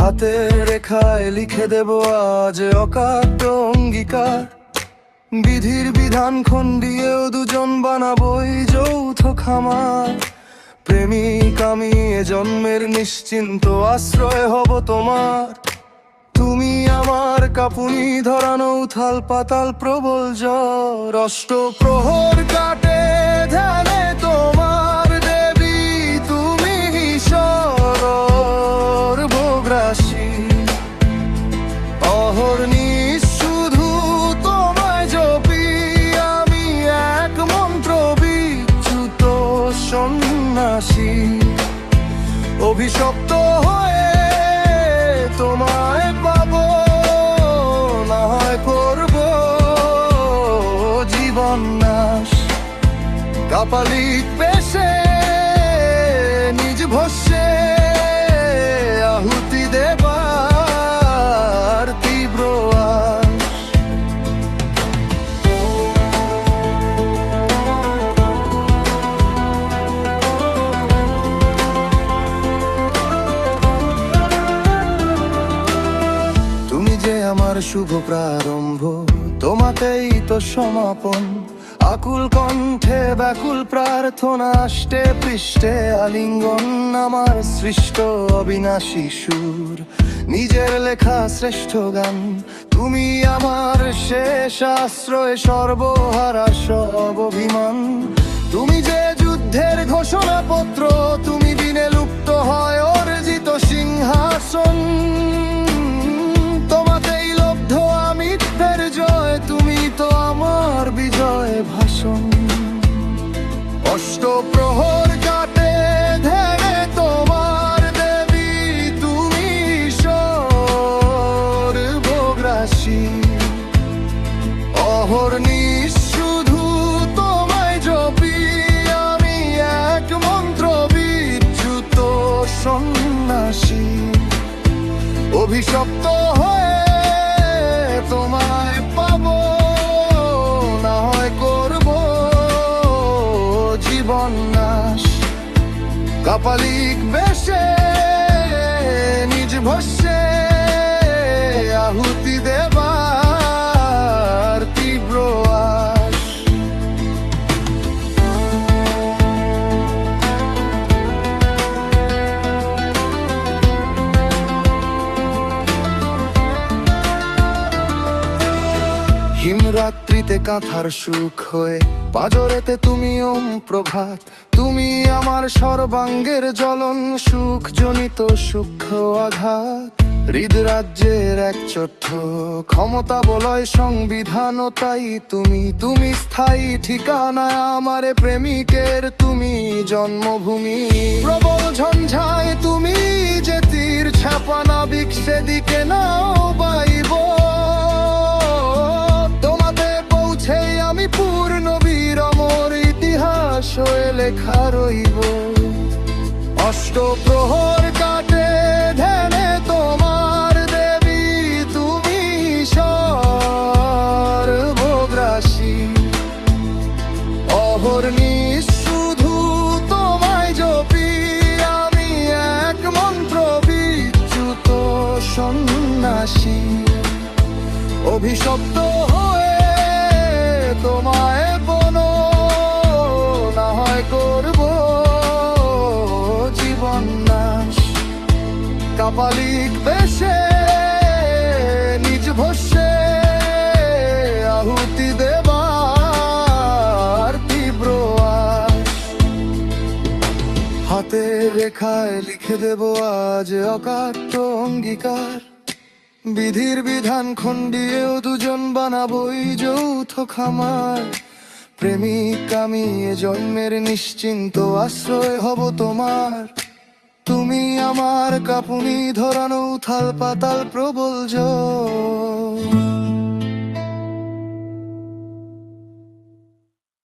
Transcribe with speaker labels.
Speaker 1: হাতের রেখায় লিখে দেব আজ অকাট্য অঙ্গীকার। বিধির বিধান খন্ডিয়েও দুজন বানাবই যৌথ খামার। প্রেমিক আমি এ জন্মের নিশ্চিন্ত আশ্রয় হব তোমার। তুমি আমার কাঁপুনি ধরানো উথাল পাতাল প্রবল জ্বর। অষ্টপ্রহর কাটে ধ্যানে তোমার দেবী তুমি ঈশ্বর ভোগরাশি। অহর্নিশ শুধু তোমায় জপি আমি এক মন্ত্র বিচ্যুত সন্ন্যাসী। অভিশপ্ত হয়ে তোমায় পাবো, না হয় করব জীবন নাশ। কাপালিক বেশে নিজ ভস্যে আহুতি দেবার তীব্র আশ। আমার শুভ প্রারম্ভ, তোমাতেই তো সমাপন। আকুল কণ্ঠে ব্যাকুল প্রার্থনা, আষ্টে পৃষ্ঠে আলিঙ্গন। আমার সৃষ্ট অবিনাশী সুর, নিজের লেখা শ্রেষ্ঠ গান। তুমি আমার শেষ আশ্রয়, সর্বহারা সব অভিমান। তুমি যে যুদ্ধের ঘোষণাপত্র, তুমি দিনে লুপ্ত হয় অর্জিত সিংহাসন। তুমি তো আমার বিজয় ভাষণ। অষ্টপ্রহর কাটে ধ্যানে তোমার দেবী তুমি ঈশ্বর ভোগরাশি। অহর্নিশ শুধু তোমায় জপি আমি এক মন্ত্র বিচ্যুত সন্ন্যাসী। অভিশপ্ত হয়ে তোমায় পাবো, না হয় করব জীবন নাশ। কাপালিক বেশে নিজ ভস্যে আহুতি দেবার তীব্র আশ। হিমরাত্রিতে কাঁথার সুখ হয়ে পাজরেতে তুমি ওম প্রভাত। তুমি আমার সর্বাঙ্গের জ্বলন, সুখ জনিত সূক্ষ্ম আঘাত। হৃদরাজ্যের এক চোট্ট ক্ষমতা বলয় সংবিধান, তাই তুমি স্থায়ী ঠিকানা আমার প্রেমিকের তুমি জন্মভূমি। প্রবল ঝঞ্ঝায় তুমি যে তীর ছাপানা বিক সেদিকে নাও বাইব। আমি পূর্ণ বীর অমর ইতিহাস হয়ে লেখা রইব। অষ্টপ্রহর কাটে ধ্যানে তোমার দেবী তুমি ঈশ্বর ভোগরাশি। অহর্নিশ শুধু তোমায় জপি আমি এক মন্ত্র বিচ্যুত সন্ন্যাসী। অভিশপ্ত হয়ে তোমায় বলো, না হয় করব জীবন নাশ। কাপালিক বেশে নিজ ভস্যে আহুতি দেবার তীব্র আশ। হাতের রেখায় লিখে দেব আজ অকাট্য অঙ্গীকার। বিধির বিধান খন্ডিয়েও দুজন বানাবই যৌথ খামার। প্রেমিক আমি এ জন্মের নিশ্চিন্ত আশ্রয় হব তোমার। তুমি আমার কাঁপুনি ধরানো উথাল পাতাল প্রবল জ্বর।